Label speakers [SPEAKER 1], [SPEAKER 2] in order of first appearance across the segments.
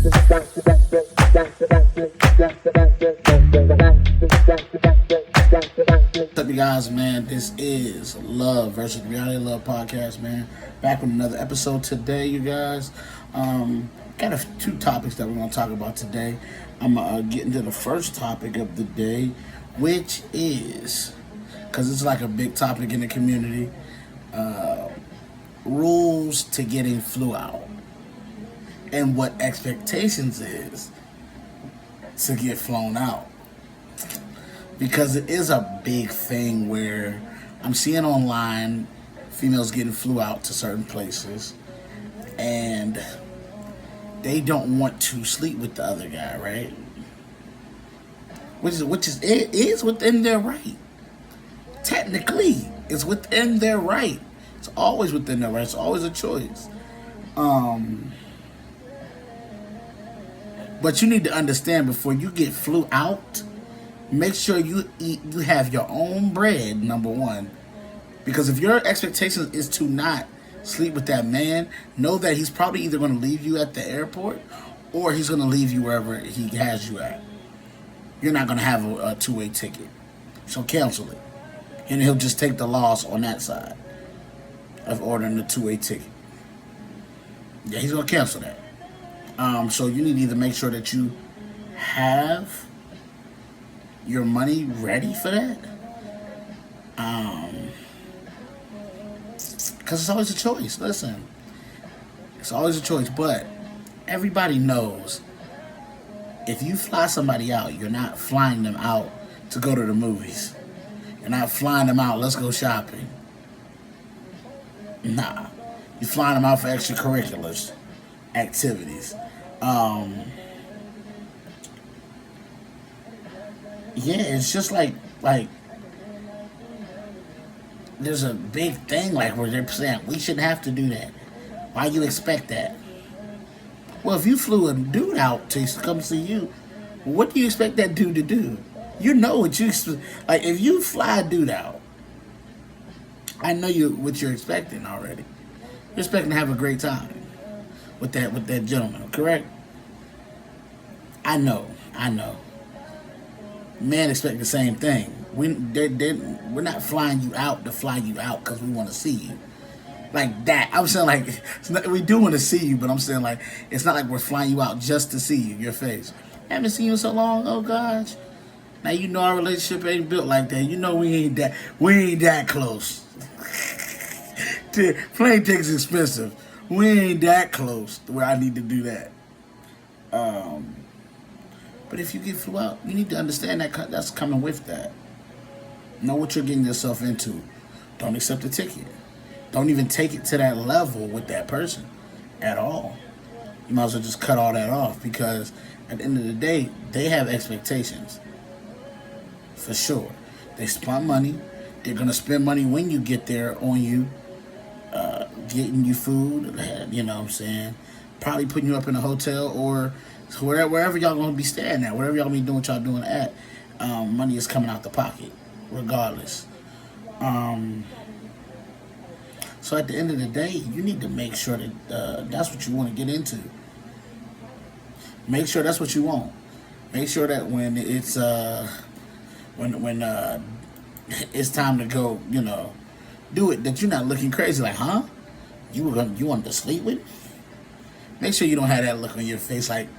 [SPEAKER 1] What's up, you guys, man? This is Love versus Reality Love podcast, man. Back with another episode today, you guys. Got two topics that we're going to talk about today. I'm going to get into the first topic of the day, which is, because it's like a big topic in the community, rules to getting flew out and what expectations is to get flown out. Because it is a big thing where I'm seeing online females getting flew out to certain places and they don't want to sleep with the other guy, right? Which is within their right. Technically, it's within their right. It's always within their right. It's always a choice. But you need to understand, before you get flew out, make sure you have your own bread, number one. Because if your expectation is to not sleep with that man, know that he's probably either going to leave you at the airport or he's going to leave you wherever he has you at. You're not going to have a two-way ticket. So cancel it. And he'll just take the loss on that side of ordering a two-way ticket. Yeah, he's going to cancel that. So you need to either make sure that you have your money ready for that. Because it's always a choice. Listen, it's always a choice. But everybody knows if you fly somebody out, you're not flying them out to go to the movies. You're not flying them out, let's go shopping. Nah. You're flying them out for extracurriculars activities. Yeah, it's just like there's a big thing like where they're saying we shouldn't have to do that. Why you expect that? Well, if you flew a dude out to come see you, what do you expect that dude to do? You know what you like. If you fly a dude out, I know what you're expecting already. You're expecting to have a great time with that gentleman, correct? I know. Men expect the same thing. We're not flying you out to fly you out because we want to see you. Like that. I'm saying, like, we do want to see you, but I'm saying, like, it's not like we're flying you out just to see you, your face. I haven't seen you in so long, oh gosh. Now you know our relationship ain't built like that. You know we ain't that close. Plane ticket's expensive. We ain't that close to where I need to do that. But if you get flew out, you need to understand that that's coming with that. Know what you're getting yourself into. Don't accept the ticket. Don't even take it to that level with that person at all. You might as well just cut all that off, because at the end of the day, they have expectations. For sure. They spend money. They're going to spend money when you get there on you. Getting you food, you know what I'm saying? Probably putting you up in a hotel or wherever y'all going to be staying at, wherever y'all be doing what y'all doing at. Money is coming out the pocket, regardless. So at the end of the day, you need to make sure that that's what you want to get into. Make sure that's what you want. Make sure that when it's when it's time to go, you know, do it, that you're not looking crazy like, huh? You wanted to sleep with me? Make sure you don't have that look on your face like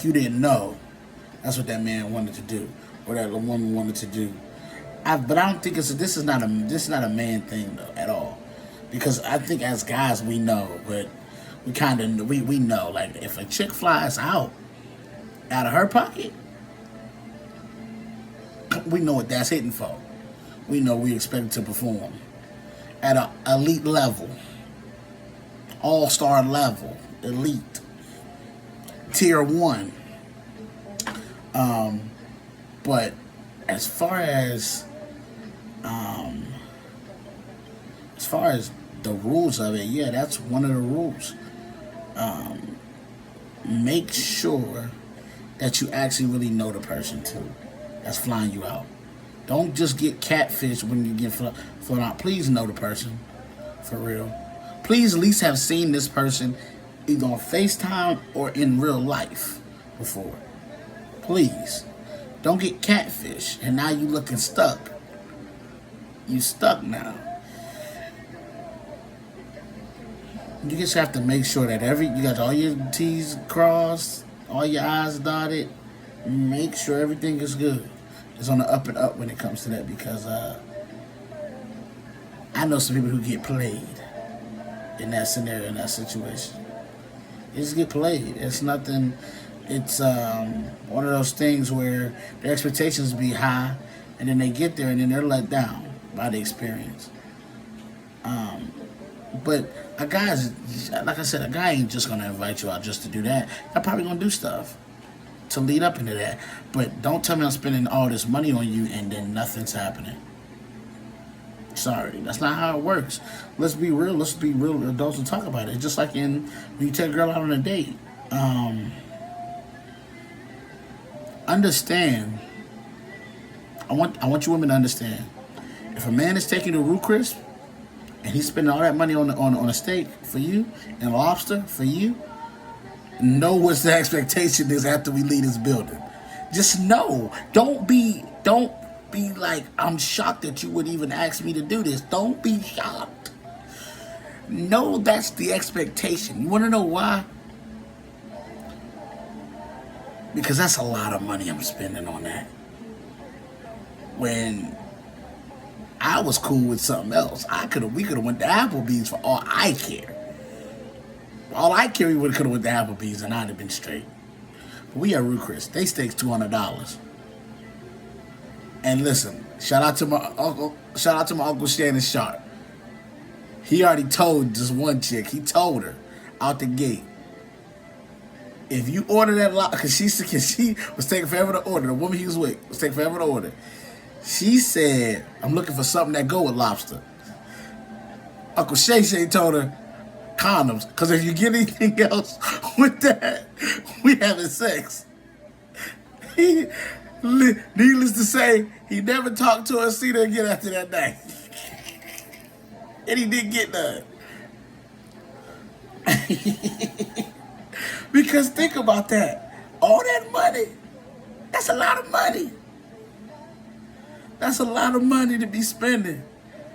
[SPEAKER 1] you didn't know that's what that man wanted to do or that woman wanted to do. But I don't think this is not a man thing though at all, because I think as guys we know, but we kind of we know, like, if a chick flies out of her pocket, we know what that's hitting for. We know we expect to perform at an elite level, all-star level, elite, tier 1. But as far as the rules of it, yeah, that's one of the rules. Make sure that you actually really know the person too that's flying you out. Don't just get catfish when you get flown out. Please know the person, for real. Please at least have seen this person either on FaceTime or in real life before. Please. Don't get catfish and now you looking stuck. You stuck now. You just have to make sure that you got all your T's crossed, all your I's dotted. Make sure everything is good. It's on the up and up when it comes to that, because I know some people who get played in that scenario, in that situation. They just get played. It's nothing. It's one of those things where their expectations be high, and then they get there and then they're let down by the experience. But a guy's, like I said, a guy ain't just gonna invite you out just to do that. They're probably gonna do stuff to lead up into that. But don't tell me I'm spending all this money on you and then nothing's happening. Sorry, that's not how it works. Let's be real. Let's be real adults and talk about it. Just like when you take a girl out on a date. Understand. I want you women to understand. If a man is taking you to Root Chris and he's spending all that money on a steak for you and lobster for you, know what the expectation is after we leave this building. Just know. Don't be like, I'm shocked that you would even ask me to do this. Don't be shocked. Know that's the expectation. You want to know why? Because that's a lot of money I'm spending on that. When I was cool with something else, we could have went to Applebee's for all I care. All I care, we could have went to Applebee's and I'd have been straight. But we at Root Chris. They steaks $200. And listen, shout out to my uncle Shannon Sharp. He already told this one chick. He told her out the gate, if you order that lot, because she was taking forever to order. The woman he was with was taking forever to order. She said, I'm looking for something that go with lobster. Uncle Shay told her, condoms, because if you get anything else with that, we having sex. Needless to say, he never talked to her, seen her again after that night. And he didn't get none. Because think about that. All that money, that's a lot of money. That's a lot of money to be spending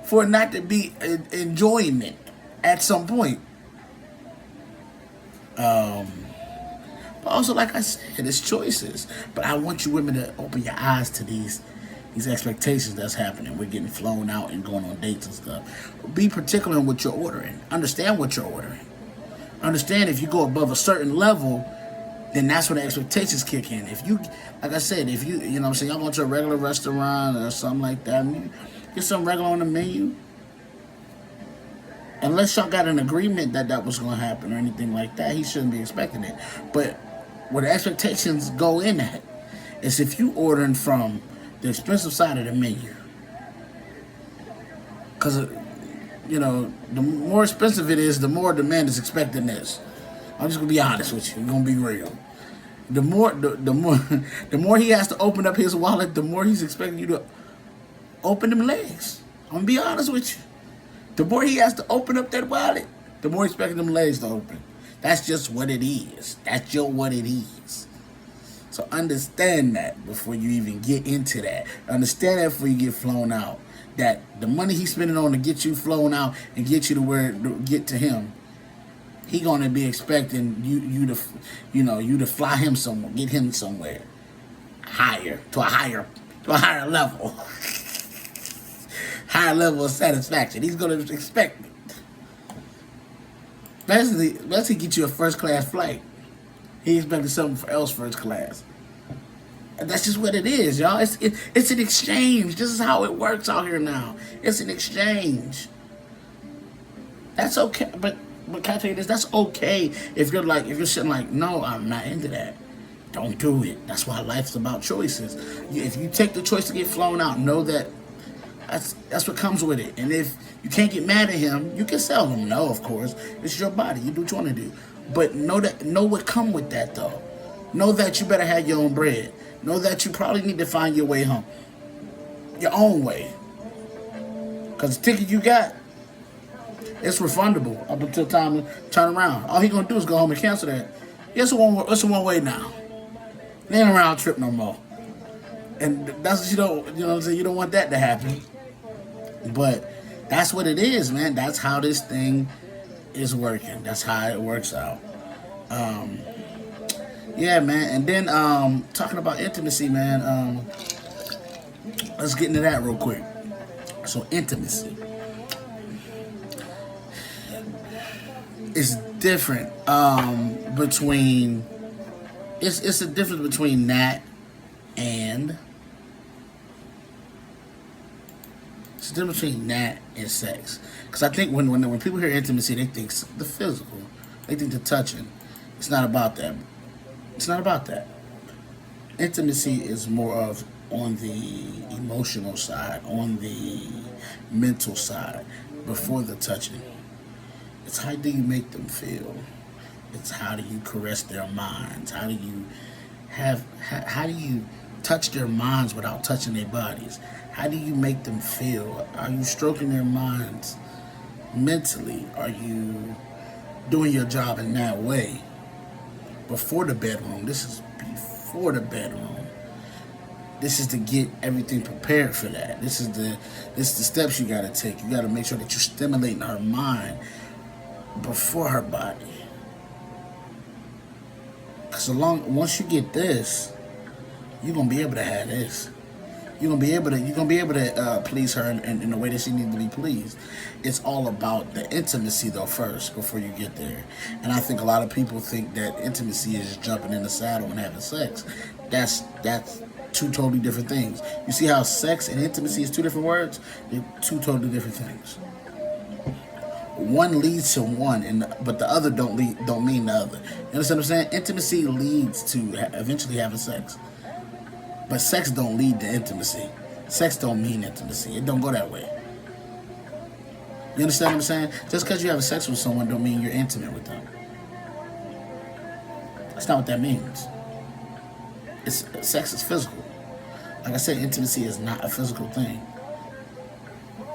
[SPEAKER 1] for it not to be enjoyment at some point. But also, like I said, it's choices. But I want you women to open your eyes to these expectations that's happening. We're getting flown out and going on dates and stuff. Be particular in what you're ordering. Understand what you're ordering. Understand if you go above a certain level, then that's when the expectations kick in. If you, like I said, if you know what I'm saying, y'all go to a regular restaurant or something like that, get something regular on the menu. Unless y'all got an agreement that was going to happen or anything like that, he shouldn't be expecting it. But where the expectations go in at is if you ordering from the expensive side of the menu. Because, you know, the more expensive it is, the more demand is expecting this. I'm just going to be honest with you. I'm going to be real. The more he has to open up his wallet, the more he's expecting you to open them legs. I'm going to be honest with you. The more he has to open up that wallet, the more he's expecting them legs to open. That's just what it is. That's just what it is. So understand that before you even get into that. Understand that before you get flown out. That the money he's spending on to get you flown out and get you to get to him, he gonna be expecting you to fly him somewhere, get him somewhere higher, to a higher level. Higher level of satisfaction. He's gonna expect it. Basically get you a first class flight. He expected something else first class. And that's just what it is, y'all. It's an exchange. This is how it works out here now. It's an exchange. That's okay, but can I tell you this? That's okay if you're sitting like, no, I'm not into that. Don't do it. That's why life's about choices. If you take the choice to get flown out, know that that's what comes with it. And if you can't get mad at him, you can sell him. No, of course. It's your body. You do what you want to do. But know what come with that, though. Know that you better have your own bread. Know that you probably need to find your way home. Your own way. Because the ticket you got, It's refundable up until time to turn around. All he gonna do is go home and cancel that. Yeah, it's a one way now. It ain't a round trip no more. And that's what you know what I'm saying? You don't want that to happen. But that's what it is, man. That's how this thing is working. That's how it works out. Yeah, man. And then talking about intimacy, man. Let's get into that real quick. So intimacy. It's different between. It's a difference between that and. It's the difference between that and sex. Because I think when people hear intimacy, they think the physical. They think the touching. It's not about that. It's not about that. Intimacy is more of on the emotional side, on the mental side, before the touching. It's how do you make them feel? It's how do you caress their minds? How do you touch their minds without touching their bodies? How do you make them feel? Are you stroking their minds mentally? Are you doing your job in that way? Before the bedroom. This is before the bedroom. This is to get everything prepared for that. This is the steps you gotta take. You gotta make sure that you're stimulating her mind before her body. Because once you get this, you're gonna be able to have this. You're gonna be able to please her in the way that she needs to be pleased. It's all about the intimacy though first before you get there. And I think a lot of people think that intimacy is just jumping in the saddle and having sex. That's two totally different things. You see how sex and intimacy is two different words? They're two totally different things. One leads to one, but the other don't mean the other. You understand what I'm saying? Intimacy leads to eventually having sex. But sex don't lead to intimacy. Sex don't mean intimacy. It don't go that way. You understand what I'm saying? Just because you have sex with someone don't mean you're intimate with them. That's not what that means. Sex is physical. Like I said, intimacy is not a physical thing.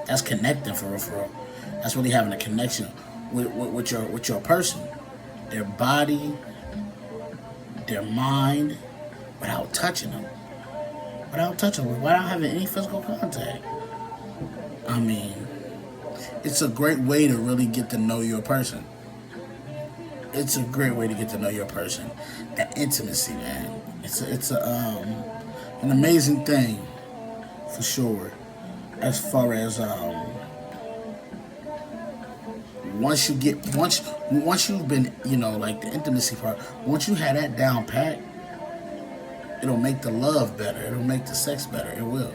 [SPEAKER 1] That's connecting for real. That's really having a connection with your person, their body, their mind, without touching them. Without having any physical contact. I mean, it's a great way to really get to know your person. It's a great way to get to know your person. That intimacy, man. It's an amazing thing, for sure. As far as once you've been, like the intimacy part. Once you have that down pat, it'll make the love better. It'll make the sex better. It will.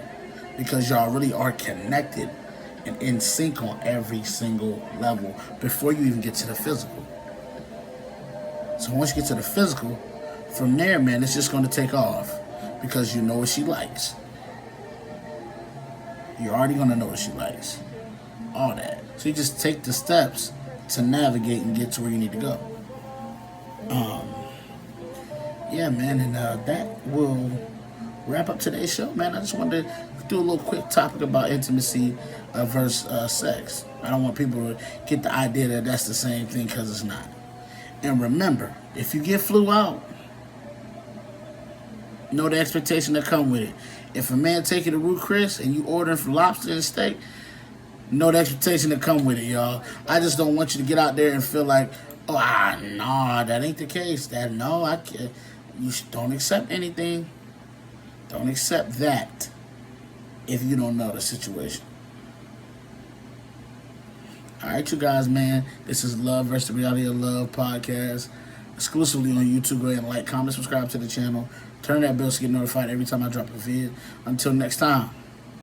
[SPEAKER 1] Because y'all really are connected and in sync on every single level before you even get to the physical. So once you get to the physical, from there, man, it's just going to take off. Because you know what she likes. You're already going to know what she likes. All that. So you just take the steps to navigate and get to where you need to go. Yeah, man, and that will wrap up today's show, man. I just wanted to do a little quick topic about intimacy versus sex. I don't want people to get the idea that that's the same thing, because it's not. And remember, if you get flew out, know the expectation that come with it. If a man take you to Ruth Chris and you ordering for lobster and steak, know the expectation that come with it, y'all. I just don't want you to get out there and feel like, no, that ain't the case. I can't. You don't accept anything. Don't accept that if you don't know the situation. Alright, you guys, man. This is Love versus the Reality of Love podcast. Exclusively on YouTube. Go ahead and like, comment, subscribe to the channel. Turn that bell to get notified every time I drop a vid. Until next time.